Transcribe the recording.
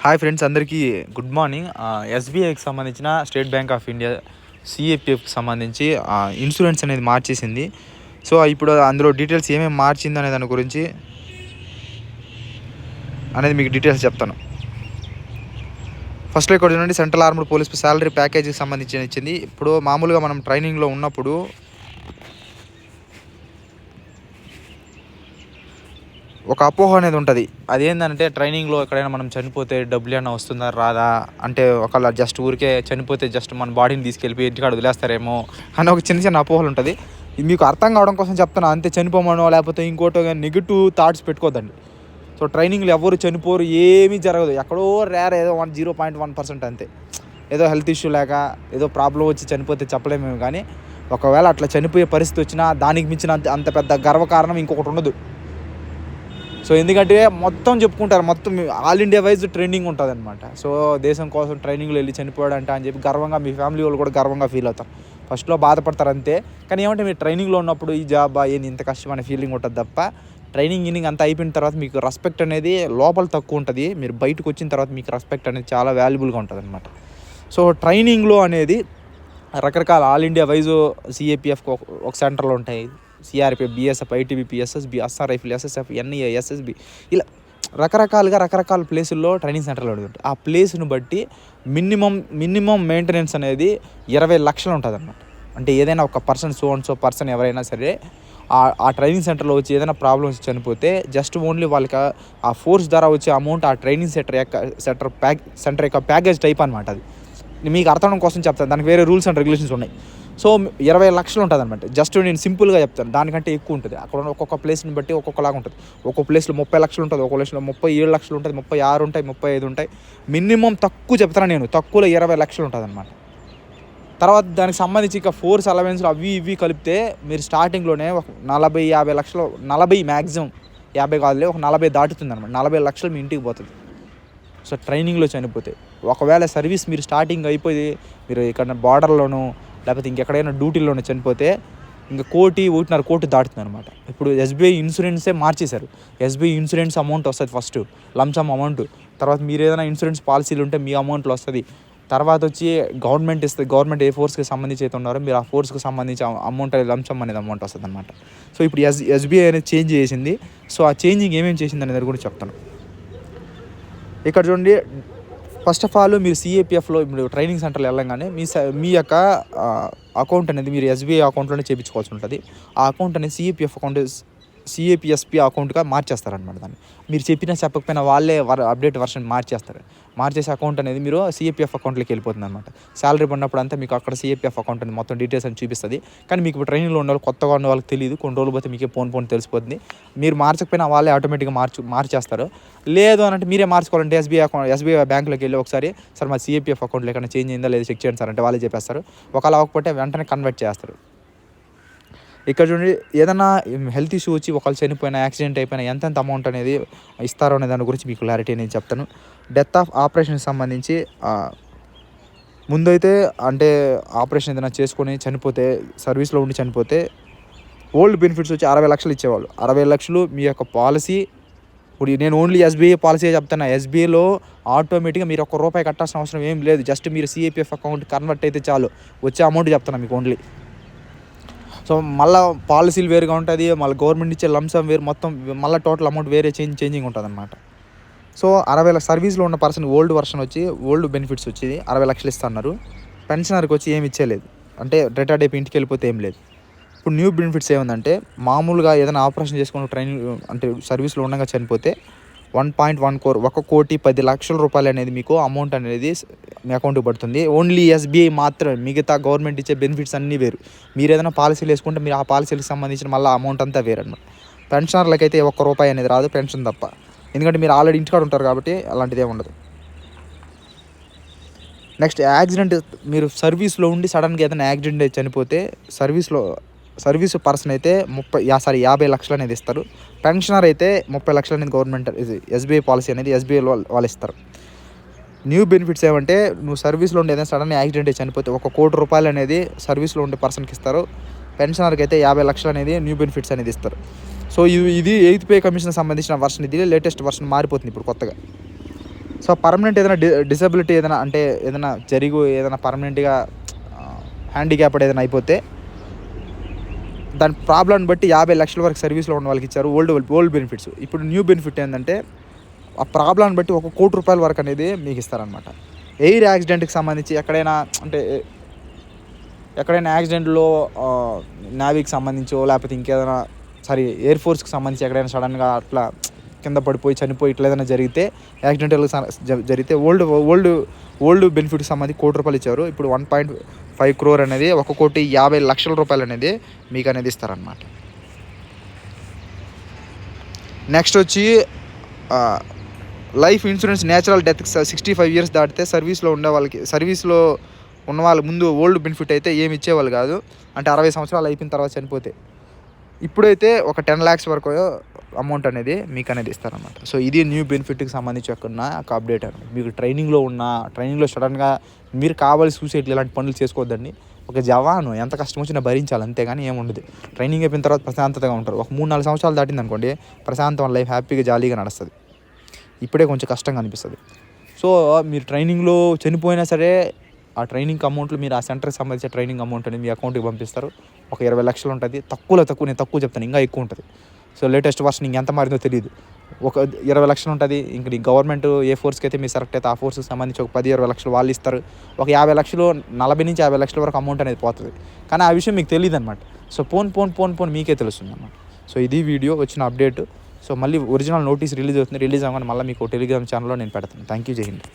Hi friends, అందరికీ good morning. ఎస్బీఐకి సంబంధించిన state bank of India సిఏపిఎఫ్కి సంబంధించి ఇన్సూరెన్స్ అనేది మార్చేసింది. సో ఇప్పుడు అందులో డీటెయిల్స్ ఏమేమి మార్చింది అనే దాని గురించి మీకు డీటెయిల్స్ చెప్తాను. ఫస్ట్లో ఇక్కడ చూడండి, సెంట్రల్ ఆర్మ్డ్ పోలీస్ శాలరీ ప్యాకేజీకి సంబంధించి ఇచ్చింది. ఇప్పుడు మామూలుగా మనం ట్రైనింగ్లో ఉన్నప్పుడు ఒక అపోహ అనేది ఉంటుంది. అదేంటంటే ట్రైనింగ్లో ఎక్కడైనా మనం చనిపోతే డబ్బులు ఏమైనా వస్తుందా రాదా, అంటే ఒకవేళ జస్ట్ ఊరికే చనిపోతే జస్ట్ మన బాడీని తీసుకెళ్ళిపోయి ఇంటికాడ వదిలేస్తారేమో అని ఒక చిన్న చిన్న అపోహలు ఉంటుంది. ఇది మీకు అర్థం కావడం కోసం చెప్తాను అంతే. చనిపోమనో లేకపోతే ఇంకోటో కానీ నెగిటివ్ థాట్స్ పెట్టుకోవద్దండి. సో ట్రైనింగ్లో ఎవరు చనిపోరు, ఏమీ జరగదు. ఎక్కడో రేర్, ఏదో 0.1% అంతే. ఏదో హెల్త్ ఇష్యూ లేక ఏదో ప్రాబ్లం వచ్చి చనిపోతే చెప్పలేమేమో, కానీ ఒకవేళ అట్లా చనిపోయే పరిస్థితి వచ్చినా దానికి మించిన అంత పెద్ద గర్వకారణం ఇంకొకటి ఉండదు. సో ఎందుకంటే మొత్తం చెప్పుకుంటారు, మొత్తం ఆల్ ఇండియా వైజ్ ట్రెండింగ్ ఉంటుంది అనమాట. సో దేశం కోసం ట్రైనింగ్లో వెళ్ళి చనిపోయాడంట అని చెప్పి గర్వంగా మీ ఫ్యామిలీ వాళ్ళు కూడా గర్వంగా ఫీల్ అవుతారు. ఫస్ట్లో బాధపడతారు అంతే, కానీ ఏమంటే మీరు ట్రైనింగ్లో ఉన్నప్పుడు ఈ జాబ్ ఏంది ఇంత కష్టం అనే ఫీలింగ్ ఉంటుంది తప్ప, ట్రైనింగ్ అంతా అయిపోయిన తర్వాత మీకు రెస్పెక్ట్ అనేది లోపల తక్కువ ఉంటుంది. మీరు బయటకు వచ్చిన తర్వాత మీకు రెస్పెక్ట్ అనేది చాలా వాల్యుబుల్గా ఉంటుంది అనమాట. సో ట్రైనింగ్లో అనేది రకరకాల ఆల్ ఇండియా వైజ్ సిఏపిఎఫ్ ఒక సెంటర్లు ఉంటాయి. CRPF, BSF, ITBP, SSB, Assam rifle, SSF, NIA, SSB, ఇలా రకరకాల ప్లేసుల్లో ట్రైనింగ్ సెంటర్లు అడుగుతాయి. ఆ ప్లేస్ను బట్టి మినిమం మెయింటెనెన్స్ అనేది 20 లక్షలు ఉంటుంది అనమాట. అంటే ఏదైనా ఒక పర్సన్ పర్సన్ ఎవరైనా సరే ఆ ట్రైనింగ్ సెంటర్లో వచ్చి ఏదైనా ప్రాబ్లమ్స్ చనిపోతే జస్ట్ ఓన్లీ వాళ్ళకి ఆ ఫోర్స్ ద్వారా వచ్చే అమౌంట్ ఆ ట్రైనింగ్ సెంటర్ యొక్క ప్యాకేజ్ టైప్ అనమాట. అది మీకు అర్థం కోసం చెప్తాను, దానికి వేరే రూల్స్ అండ్ రెగ్యులేషన్స్ ఉన్నాయి. సో 20 లక్షలు ఉంటుంది అనమాట. జస్ట్ నేను సింపుల్గా చెప్తాను, దానికంటే ఎక్కువ ఉంటుంది. అక్కడ ఒక్కొక్క ప్లేస్ని బట్టి ఒక్కొక్కలాగా ఉంటుంది. ఒక్కొక్క ప్లేస్లో 30 లక్షలు ఉంటుంది, ఒక్కొక్క ప్లేస్లో 37 లక్షలు ఉంటుంది, 36 ఉంటాయి, 35 ఉంటాయి. మినిమం తక్కువ చెప్తాను నేను, తక్కువలో 20 లక్షలు ఉంటుంది అనమాట. తర్వాత దానికి సంబంధించి ఇక ఫోర్స్ అలవెన్స్లు అవి ఇవి కలిపితే మీరు స్టార్టింగ్లోనే ఒక 40-50 లక్షలు, 40 మ్యాక్సిమం, 50 కాదులే, ఒక 40 దాటుతుంది అనమాట. 40 లక్షలు మీ ఇంటికి పోతుంది. సో ట్రైనింగ్లో చనిపోతే, ఒకవేళ సర్వీస్ మీరు స్టార్టింగ్ అయిపోయి మీరు ఇక్కడ బార్డర్లోనూ లేకపోతే ఇంకెక్కడైనా డ్యూటీలోనే చనిపోతే ఇంకా 1.5 కోటి దాటుతుంది అనమాట. ఇప్పుడు ఎస్బీఐ ఇన్సూరెన్సే మార్చేశారు. ఎస్బీఐ ఇన్సూరెన్స్ అమౌంట్ వస్తుంది ఫస్ట్, లంసమ్ అమౌంట్. తర్వాత మీరు ఏదైనా ఇన్సూరెన్స్ పాలసీలు ఉంటే మీ అమౌంట్లో వస్తుంది. తర్వాత వచ్చి గవర్నమెంట్ ఇస్తుంది. గవర్నమెంట్ ఏ ఫోర్స్కి సంబంధించి అయితే ఉన్నారో మీరు ఆ ఫోర్స్కి సంబంధించి అమౌంట్ అనేది లంసమ్ అనేది అమౌంట్ వస్తుంది అనమాట. సో ఇప్పుడు ఎస్బీఐ అనేది చేంజ్ చేసింది. సో ఆ చేంజింగ్ ఏమేమి చేసింది అనేది కూడా చెప్తాను. ఇక్కడ చూడండి, ఫస్ట్ ఆఫ్ ఆల్ మీరు సిఏపిఎఫ్లో ఇప్పుడు ట్రైనింగ్ సెంటర్లో వెళ్ళగానే మీ యొక్క అకౌంట్ అనేది మీరు ఎస్బీఐ అకౌంట్లోనే చేయించుకోవాల్సి ఉంటుంది. ఆ అకౌంట్ అనేది సిఏపిఎఫ్ అకౌంట్, సిఏపిఎస్పి అకౌంట్గా మార్చేస్తారనమాట. దాన్ని మీరు చెప్పకపోయినా వాళ్ళే అప్డేట్ వర్షన్ మార్చేసే అకౌంట్ అనేది మీరు సిఏపిఎఫ్ అకౌంట్లోకి వెళ్ళిపోతుంది అనమాట. శాలరీ పడినప్పుడు అంతా మీకు అక్కడ సిఏపిఎఫ్ అకౌంట్ అనేది మొత్తం డీటెయిల్స్ అని చూపిస్తుంది. కానీ మీకు ఇప్పుడు ట్రైనింగ్లో ఉన్న వాళ్ళు, కొత్తగా ఉన్న వాళ్ళకి తెలియదు. కొన్ని రోజులు పోతే మీకే ఫోన్ తెలిసిపోతుంది. మీరు మార్చకపోయినా వాళ్ళే ఆటోమేటిక్గా మార్చేస్తారు. లేదు అని అంటే మీరే మార్చుకోవాలంటే ఎస్బీఐ బ్యాంకులోకి వెళ్ళి ఒకసారి సార్ మా సిఏపిఎఫ్ అకౌంట్లో ఎక్కడ చేంజ్ అయిందా లేదా చెక్ చేయండి సార్ అంటే వాళ్ళే చెప్పేస్తారు. ఒకవేళ అవ్వకపోతే వెంటనే కన్వర్ట్ చేస్తారు. ఇక్కడ చూడండి, ఏదైనా హెల్త్ ఇష్యూ వచ్చి ఒకళ్ళు చనిపోయినా, యాక్సిడెంట్ అయిపోయినా ఎంత అమౌంట్ అనేది ఇస్తారో అనే దాని గురించి మీకు క్లారిటీ అనేది చెప్తాను. డెత్ ఆఫ్ ఆపరేషన్కి సంబంధించి ముందైతే అంటే ఆపరేషన్ ఏదైనా చేసుకొని చనిపోతే, సర్వీస్లో ఉండి చనిపోతే ఓల్డ్ బెనిఫిట్స్ వచ్చి 60 లక్షలు ఇచ్చేవాళ్ళు. 60 లక్షలు మీ యొక్క పాలసీ. ఇప్పుడు నేను ఓన్లీ ఎస్బీఐ పాలసీ చెప్తాను. ఎస్బీఐలో ఆటోమేటిక్గా మీరు ₹1 కట్టాల్సిన అవసరం ఏం లేదు. జస్ట్ మీరు సిఏపిఎఫ్ అకౌంట్ కన్వర్ట్ అయితే చాలు, వచ్చే అమౌంట్ చెప్తాను మీకు ఓన్లీ. సో మళ్ళీ పాలసీలు వేరుగా ఉంటుంది, మళ్ళీ గవర్నమెంట్ ఇచ్చే లంసమ్ వేరు, మొత్తం మళ్ళీ టోటల్ అమౌంట్ వేరే చేంజింగ్ ఉంటుంది అనమాట. సో 60 సర్వీస్లో ఉన్న పర్సన్ ఓల్డ్ వర్షన్ వచ్చి ఓల్డ్ బెనిఫిట్స్ వచ్చి 60 లక్షలు ఇస్తున్నారు. పెన్షనర్కి వచ్చి ఏమి ఇచ్చేలేదు, అంటే రిటైర్డ్ అయిపోయి ఇంటికి వెళ్ళిపోతే ఏం లేదు. ఇప్పుడు న్యూ బెనిఫిట్స్ ఏముందంటే, మామూలుగా ఏదైనా ఆపరేషన్ చేసుకుని ట్రైనింగ్ అంటే సర్వీస్లో ఉండగా చనిపోతే 1.10 రూపాయలు అనేది మీకు అమౌంట్ అనేది మీ అకౌంట్కి పడుతుంది. ఓన్లీ ఎస్బీఐ మాత్రమే, మిగతా గవర్నమెంట్ ఇచ్చే బెనిఫిట్స్ అన్నీ వేరు. మీరు ఏదైనా పాలసీలు వేసుకుంటే మీరు ఆ పాలసీలకు సంబంధించిన మళ్ళీ అమౌంట్ అంతా వేరు అనమాట. పెన్షనర్లకు అయితే ₹1 అనేది రాదు, పెన్షన్ తప్ప. ఎందుకంటే మీరు ఆల్రెడీ ఇంటికాడ ఉంటారు కాబట్టి అలాంటిదే ఉండదు. నెక్స్ట్ యాక్సిడెంట్, మీరు సర్వీస్లో ఉండి సడన్గా ఏదైనా యాక్సిడెంట్ అయితే చనిపోతే సర్వీస్ పర్సన్ అయితే 50 లక్షలు అనేది ఇస్తారు. పెన్షనర్ అయితే 30 లక్షలు అనేది గవర్నమెంట్ ఎస్బీఐ పాలసీ అనేది ఎస్బీఐ వాళ్ళు ఇస్తారు. న్యూ బెనిఫిట్స్ ఏమంటే, నువ్వు సర్వీస్లో ఉండి ఏదైనా సడన్ యాక్సిడెంట్ అయితే చనిపోతే ₹1 కోటి అనేది సర్వీస్లో ఉండే పర్సన్కి ఇస్తారు. పెన్షనర్కి అయితే 50 లక్షలు అనేది న్యూ బెనిఫిట్స్ అనేది ఇస్తారు. సో ఇది 8th పే కమిషన్ సంబంధించిన వర్షన్. ఇది లేటెస్ట్ వర్షన్, మారిపోతుంది ఇప్పుడు కొత్తగా. సో పర్మనెంట్ ఏదైనా డిసబిలిటీ ఏదైనా అంటే ఏదైనా ఏదైనా పర్మనెంట్గా హ్యాండిక్యాప్డ్ ఏదైనా అయిపోతే దాని ప్రాబ్లమ్ని బట్టి 50 లక్షల వరకు సర్వీస్లో ఉన్న వాళ్ళకి ఇచ్చారు ఓల్డ్ బెనిఫిట్స్. ఇప్పుడు న్యూ బెనిఫిట్ ఏంటంటే ఆ ప్రాబ్లమ్ని బట్టి ₹1 కోటి వరకు అనేది మీకు ఇస్తారనమాట. ఎయిర్ యాక్సిడెంట్కి సంబంధించి ఎక్కడైనా యాక్సిడెంట్లో నేవీకి సంబంధించో లేకపోతే ఇంకేదైనా ఎయిర్ ఫోర్స్కి సంబంధించి ఎక్కడైనా సడన్గా అట్లా కింద పడిపోయి చనిపోయి ఇట్లా ఏదైనా జరిగితే యాక్సిడెంటల్ జరిగితే ఓల్డ్ బెనిఫిట్కి సంబంధించి ₹1 ఇచ్చారు. ఇప్పుడు 1.5 crore అనేది ₹1,50,00,000 అనేది మీకు అనేది ఇస్తారనమాట. నెక్స్ట్ వచ్చి లైఫ్ ఇన్సూరెన్స్ నేచురల్ డెత్కి 65 years దాటితే సర్వీస్లో ఉన్న వాళ్ళ ముందు ఓల్డ్ బెనిఫిట్ అయితే ఏమి ఇచ్చేవాళ్ళు కాదు. అంటే 60 సంవత్సరాలు అయిపోయిన తర్వాత చనిపోతే. ఇప్పుడైతే ఒక 10 lakhs వరకు అమౌంట్ అనేది మీకు అనేది ఇస్తారనమాట. సో ఇది న్యూ బెనిఫిట్కి సంబంధించి ఒక అప్డేట్ అనమాట. మీకు ట్రైనింగ్లో సడన్గా మీరు కావాలి సూసైడ్ ఇలాంటి పనులు చేసుకోవద్దండి. ఒక జవాను ఎంత కష్టం వచ్చినా భరించాలి, అంతేగాని ఏముండదు. ట్రైనింగ్ అయిపోయిన తర్వాత ప్రశాంతతగా ఉంటారు. ఒక 3-4 సంవత్సరాలు దాటింది అనుకోండి, ప్రశాంతమైన లైఫ్ హ్యాపీగా జాలీగా నడుస్తుంది. ఇప్పుడే కొంచెం కష్టంగా అనిపిస్తుంది. సో మీరు ట్రైనింగ్లో చనిపోయినా సరే ఆ ట్రైనింగ్ అమౌంట్లు మీరు ఆ సెంటర్కి సంబంధించిన ట్రైనింగ్ అమౌంట్ అనేది మీ అకౌంట్కి పంపిస్తారు. ఒక 20 లక్షలు ఉంటుంది. నేను తక్కువ చెప్తాను, ఇంకా ఎక్కువ ఉంటుంది. సో లేటెస్ట్ వర్షన్ ఇంకెంత మారిందో తెలియదు. ఒక 20 లక్షలు ఉంటుంది. ఇంక గవర్నమెంట్ ఏ ఫోర్స్కి అయితే మీరు సెలెక్ట్ అయితే ఆ ఫోర్స్కి సంబంధించి ఒక 10-20 లక్షలు వాళ్ళు ఇస్తారు. ఒక 50 లక్షలు 40-50 లక్షల వరకు అమౌంట్ అనేది పోతుంది. కానీ ఆ విషయం మీకు తెలియదు అనమాట. సో పోన్ మీకే తెలుస్తుంది అన్నమాట. సో ఇది వీడియో వచ్చిన అప్డేట్. సో మళ్ళీ ఒరిజినల్ నోటీస్ రిలీజ్ అవుతుంది. రిలీజ్ అవ్వగానే మళ్ళీ మీకు టెలిగ్రామ్ ఛానల్లో నేను పెడతాను. Thank you. జై హింద్.